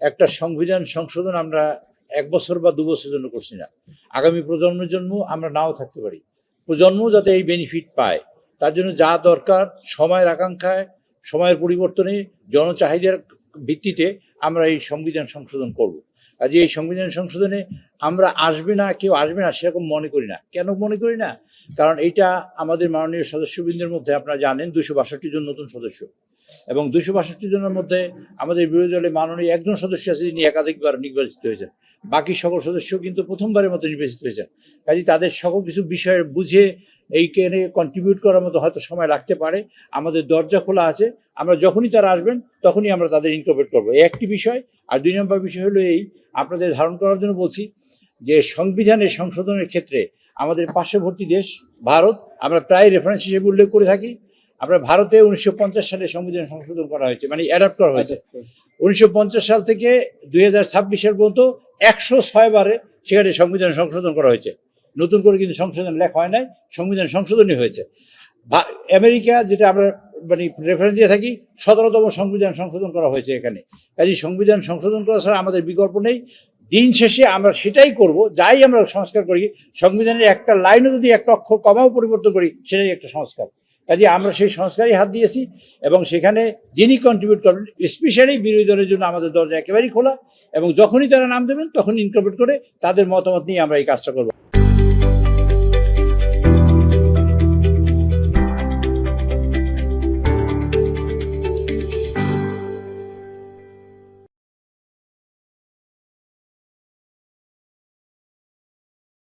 একটা সংবিধান সংশোধন আমরা 1 বছর বা 2 বছরের জন্য করছি না, আগামী প্রজন্মের জন্য আমরা নাও থাকতে পারি। প্রজন্ম যাতে এই বেনিফিট পায় তার জন্য যা দরকার সময়ের আকাঙ্ক্ষায়, সময়ের পরিবর্তনে, জনচাহিদার ভিত্তিতে আমরা এই সংবিধান সংশোধন করব। কাজে এই সংবিধান সংশোধনে আমরা কেউ আসবে না সেরকম মনে করি না। কেন মনে করি না? কারণ এইটা আমাদের মাননীয় সদস্যবৃন্দের মধ্যে আপনারা জানেন 262 জন নতুন সদস্য, এবং 262 জনের মধ্যে আমাদের বিরোধী দলের মাননীয় একজন সদস্য আছে যিনি একাধিকবার নির্বাচিত হয়েছেন, বাকি সকল সদস্য কিন্তু প্রথমবারের মতো নির্বাচিত হয়েছেন। কাজে তাদের সকল কিছু বিষয়ে বুঝে এইখানে কন্ট্রিবিউট করার মতো হয়তো সময় লাগতে পারে। আমাদের দরজা খোলা আছে, আমরা যখনই তারা আসবেন তখনই আমরা তাদের ইনকর্পোরেট করবো, এই একটি বিষয়। আর 2 নম্বর বিষয় হলো এই, আপনাদের ধারণ করার জন্য বলছি যে সংবিধানের সংশোধনের ক্ষেত্রে আমাদের পার্শ্ববর্তী দেশ ভারত আমরা প্রায় রেফারেন্স হিসেবে উল্লেখ করে থাকি। আমরা ভারতে 1950 সালে সংবিধান সংশোধন করা হয়েছে, মানে অ্যাডাপ্ট করা হয়েছে। 1950 সাল থেকে 2026 সাল পর্যন্ত 106 বারে সেখানে সংবিধান সংশোধন করা হয়েছে। নতুন করে কিন্তু সংশোধন লেখা হয় নাই, সংবিধান সংশোধনই হয়েছে। আমেরিকা, যেটা আমরা মানে রেফারেন্স দিয়ে থাকি, 17তম সংবিধান সংশোধন করা হয়েছে এখানে। কাজে সংবিধান সংশোধন করা ছাড়া আমাদের বিকল্প নেই। দিন শেষে আমরা সেটাই করব, যাই আমরা সংস্কার করি, সংবিধানের একটা লাইনও যদি একটা অক্ষর কমাও পরিবর্তন করি সেটাই একটা সংস্কার। কাজে আমরা সেই সংস্কারই হাত দিয়েছি, এবং সেখানে যিনি কন্ট্রিবিউট করবেন, স্পেশালি বিরোধী দলের জন্য আমাদের দরজা একেবারেই খোলা, এবং যখনই তারা নাম দেবেন তখন ইনকর্পোরেট করে তাদের মতামত নিয়ে আমরা এই কাজটা করবো।